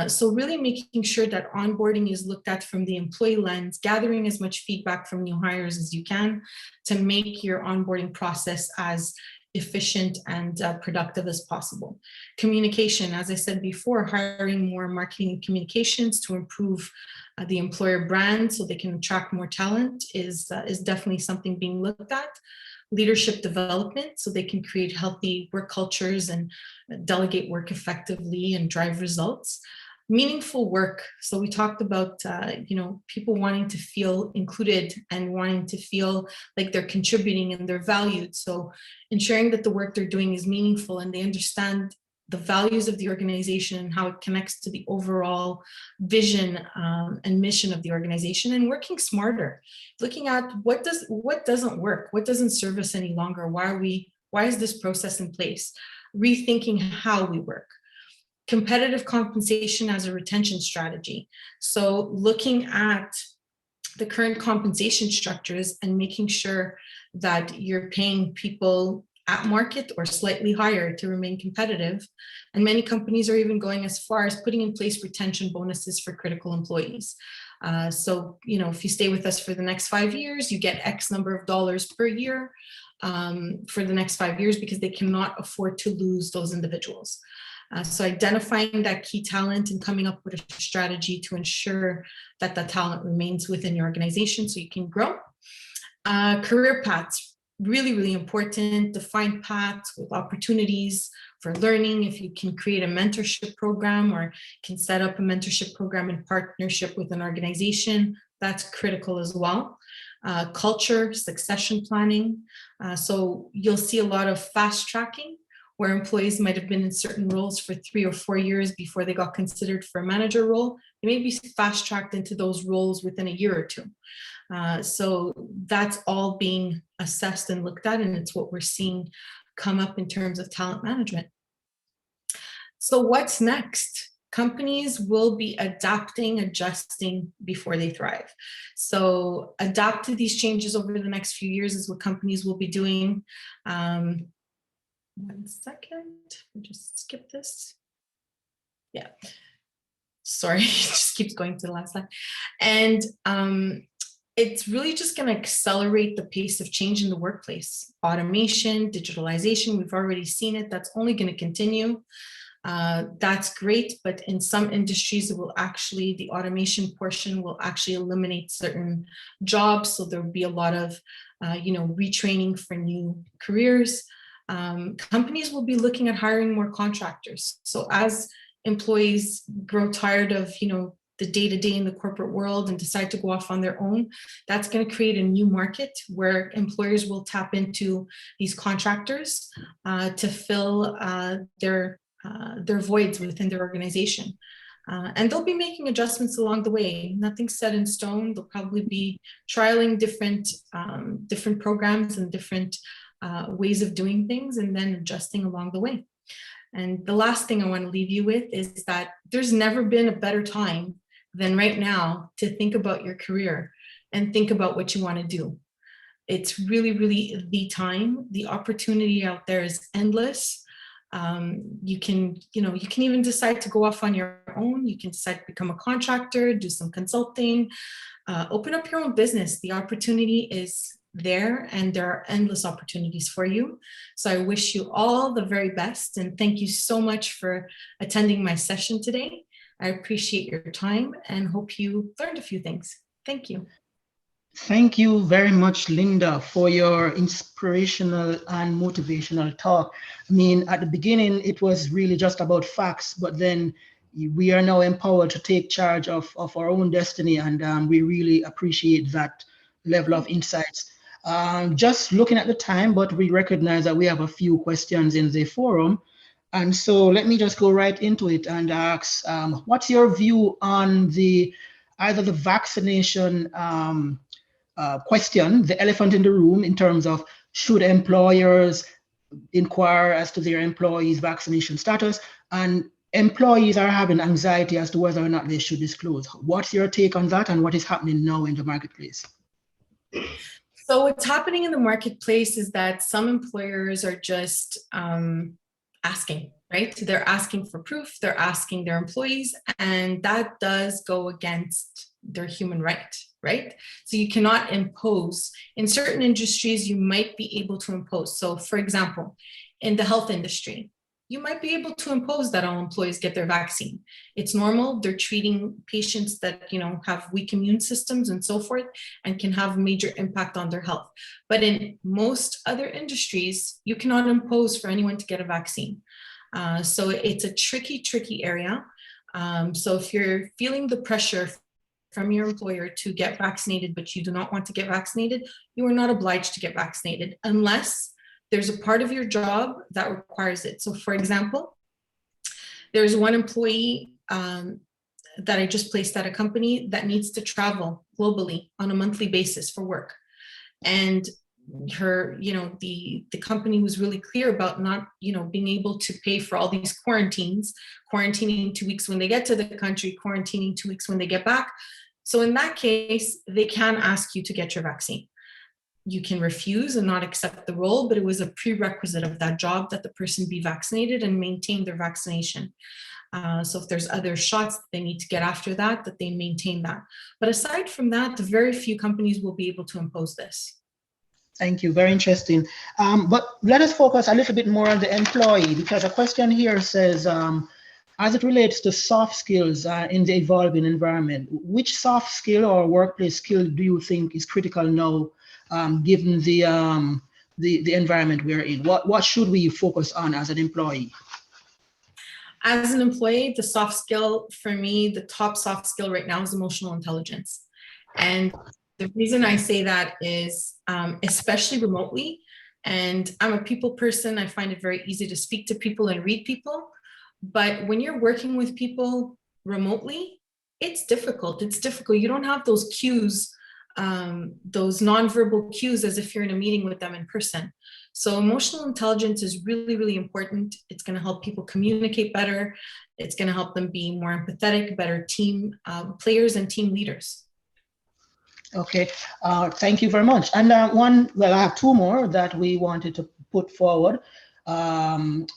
So really making sure that onboarding is looked at from the employee lens, gathering as much feedback from new hires as you can to make your onboarding process as efficient and productive as possible. Communication, as I said before, hiring more marketing and communications to improve the employer brand so they can attract more talent is definitely something being looked at. Leadership development, so they can create healthy work cultures and delegate work effectively and drive results. Meaningful work. So we talked about, people wanting to feel included and wanting to feel like they're contributing and they're valued. So ensuring that the work they're doing is meaningful and they understand the values of the organization and how it connects to the overall vision and mission of the organization, and working smarter, looking at what doesn't work, what doesn't serve us any longer, why is this process in place, rethinking how we work. Competitive compensation as a retention strategy. So looking at the current compensation structures and making sure that you're paying people at market or slightly higher to remain competitive. And many companies are even going as far as putting in place retention bonuses for critical employees. So, if you stay with us for the next 5 years, you get X number of dollars per year for the next 5 years, because they cannot afford to lose those individuals. So identifying that key talent and coming up with a strategy to ensure that that talent remains within your organization so you can grow. Career paths. Really, really important. Define paths with opportunities for learning. If you can create a mentorship program or can set up a mentorship program in partnership with an organization, that's critical as well. Culture, succession planning. So you'll see a lot of fast tracking, where employees might have been in certain roles for 3 or 4 years before they got considered for a manager role. They may be fast tracked into those roles within a year or two. So that's all being assessed and looked at, and it's what we're seeing come up in terms of talent management. So what's next? Companies will be adapting, adjusting before they thrive. So adapt to these changes over the next few years is what companies will be doing. 1 second, I'll just skip this. Yeah, sorry, it just keeps going to the last slide. And it's really just going to accelerate the pace of change in the workplace. Automation, digitalization, we've already seen it. That's only going to continue. That's great, but in some industries, it will actually, the automation portion will actually eliminate certain jobs. So there will be a lot of, retraining for new careers. Companies will be looking at hiring more contractors. So as employees grow tired of, the day-to-day in the corporate world and decide to go off on their own, that's going to create a new market where employers will tap into these contractors to fill their voids within their organization. And they'll be making adjustments along the way. Nothing's set in stone. They'll probably be trialing different programs and different ways of doing things, and then adjusting along the way. And the last thing I want to leave you with is that there's never been a better time than right now to think about your career and think about what you want to do. It's really, really the time. The opportunity out there is endless. You can even decide to go off on your own. You can decide to become a contractor, do some consulting, open up your own business. The opportunity is there, and there are endless opportunities for you. So I wish you all the very best, and thank you so much for attending my session today. I appreciate your time and hope you learned a few things. Thank you. Thank you very much, Linda, for your inspirational and motivational talk. I mean, at the beginning, it was really just about facts, but then we are now empowered to take charge of our own destiny, and we really appreciate that level of insights. Just looking at the time, but we recognize that we have a few questions in the forum. And so let me just go right into it and ask, what's your view on either the vaccination question, the elephant in the room, in terms of should employers inquire as to their employees' vaccination status, and employees are having anxiety as to whether or not they should disclose. What's your take on that, and what is happening now in the marketplace? So what's happening in the marketplace is that some employers are just asking, right? They're asking for proof, they're asking their employees, and that does go against their human right? So you cannot impose. In certain industries, you might be able to impose. So for example, in the health industry, you might be able to impose that all employees get their vaccine. It's normal. They're treating patients that, have weak immune systems and so forth, and can have major impact on their health. But in most other industries, you cannot impose for anyone to get a vaccine. So it's a tricky area. So if you're feeling the pressure from your employer to get vaccinated, but you do not want to get vaccinated, you are not obliged to get vaccinated unless there's a part of your job that requires it. So for example, There's one employee that I just placed at a company that needs to travel globally on a monthly basis for work. And her, the company was really clear about not, being able to pay for all these quarantining 2 weeks when they get to the country, quarantining 2 weeks when they get back. So in that case, they can ask you to get your vaccine. You can refuse and not accept the role, but it was a prerequisite of that job that the person be vaccinated and maintain their vaccination. So if there's other shots that they need to get after that, that they maintain that. But aside from that, very few companies will be able to impose this. Thank you, very interesting. But let us focus a little bit more on the employee, because a question here says, as it relates to soft skills in the evolving environment, which soft skill or workplace skill do you think is critical now, given the environment we're in? What should we focus on as an employee? As an employee, the soft skill for me, the top soft skill right now is emotional intelligence. And the reason I say that is, especially remotely, and I'm a people person, I find it very easy to speak to people and read people. But when you're working with people remotely, it's difficult. It's difficult. You don't have those cues, those nonverbal cues as if you're in a meeting with them in person. So emotional intelligence is really, really important. It's going to help people communicate better. It's going to help them be more empathetic, better team players and team leaders. Okay, thank you very much. And I have two more that we wanted to put forward.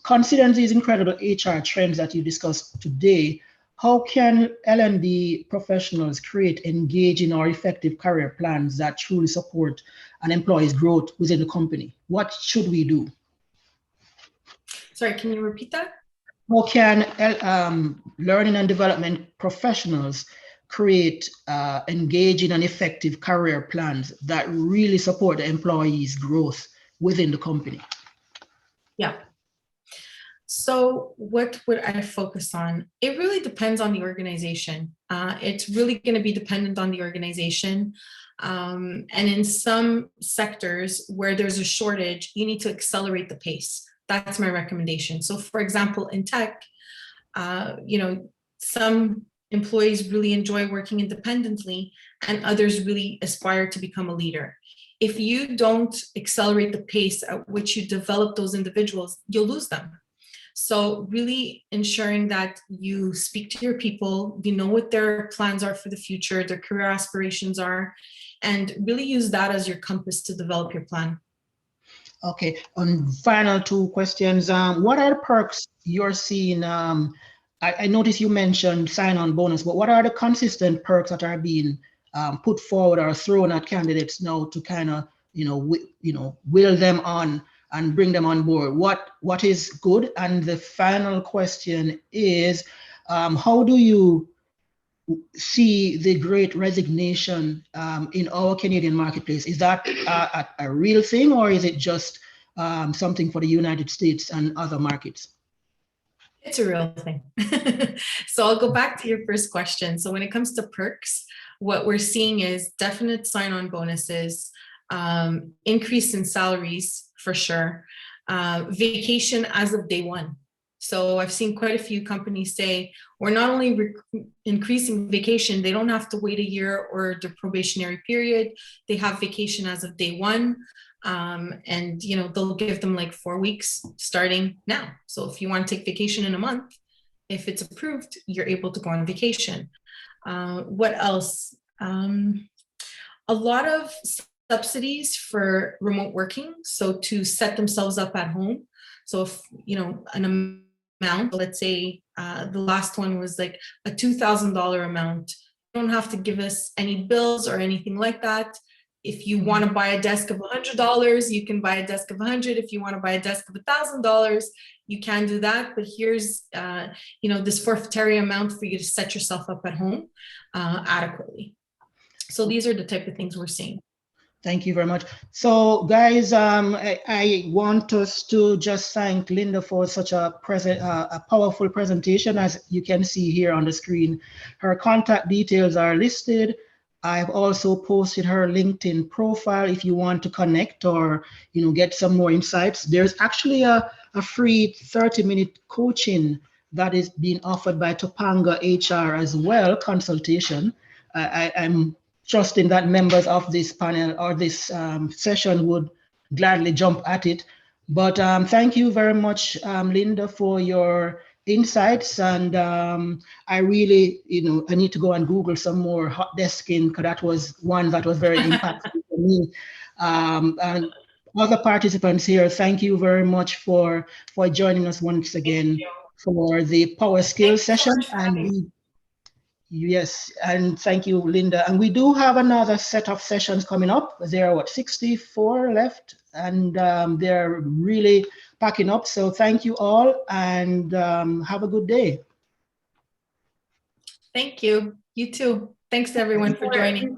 Considering these incredible HR trends that you discussed today, how can L&D professionals create engaging or effective career plans that truly support an employee's growth within the company? What should we do? Sorry, can you repeat that? How can learning and development professionals create engaging and effective career plans that really support the employee's growth within the company? Yeah. So what would I focus on? It really depends on the organization. It's really going to be dependent on the organization. And in some sectors where there's a shortage, you need to accelerate the pace. That's my recommendation. So for example, in tech, some employees really enjoy working independently and others really aspire to become a leader. If you don't accelerate the pace at which you develop those individuals, you'll lose them. So really ensuring that you speak to your people, you know what their plans are for the future, their career aspirations are, and really use that as your compass to develop your plan. Okay, and final two questions. What are the perks you're seeing? I noticed you mentioned sign-on bonus, but what are the consistent perks that are being put forward or thrown at candidates now to kind of, will them on and bring them on board? What is good? And the final question is, how do you see the Great Resignation in our Canadian marketplace? Is that a real thing, or is it just something for the United States and other markets? It's a real thing. So I'll go back to your first question. So when it comes to perks, what we're seeing is definite sign-on bonuses, increase in salaries for sure, vacation as of day one. So I've seen quite a few companies say, we're not only increasing vacation, they don't have to wait a year or the probationary period. They have vacation as of day one. And they'll give them like 4 weeks starting now. So if you want to take vacation in a month, if it's approved, you're able to go on vacation. What else? A lot of subsidies for remote working. So to set themselves up at home. So if, an amount, let's say the last one was like a $2,000 amount. You don't have to give us any bills or anything like that. If you want to buy a desk of $100, you can buy a desk of $100. If you want to buy a desk of $1,000, you can do that. But here's, this forfeitary amount for you to set yourself up at home adequately. So these are the type of things we're seeing. Thank you very much. So guys, I want us to just thank Linda for such a powerful presentation. As you can see here on the screen, her contact details are listed. I've also posted her LinkedIn profile if you want to connect or get some more insights. There's actually a free 30-minute coaching that is being offered by Topanga HR as well, consultation. I'm trusting that members of this panel or this session would gladly jump at it. But thank you very much, Linda, for your insights. And I really, I need to go and Google some more hot desking, because that was one that was very impactful for me. And other participants here, thank you very much for joining us once again for the power skills session. And yes, and thank you, Linda. And we do have another set of sessions coming up. There are 64 left, and they're really packing up. So thank you all, and have a good day. Thank you. You too. Thanks everyone for joining.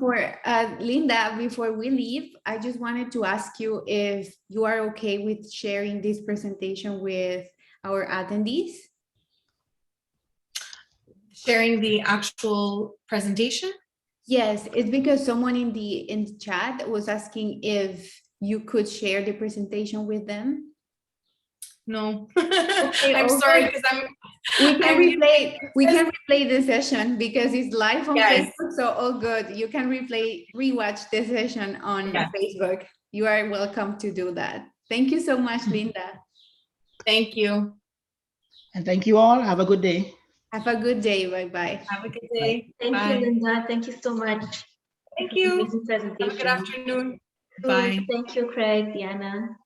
Linda, before we leave, I just wanted to ask you if you are okay with sharing this presentation with our attendees. Sharing the actual presentation? Yes, it's because someone in the chat was asking if you could share the presentation with them. No. Okay, I'm sorry, because we can replay the session because it's live on Facebook, so all good. You can rewatch the session on Facebook. You are welcome to do that. Thank you so much, Linda. Thank you. And thank you all. Have a good day. Have a good day. Bye-bye. Have a good day. Thank you, Linda. Thank you so much. Thank you. Amazing presentation. Have a good afternoon. Bye. Thank you, Craig, Diana.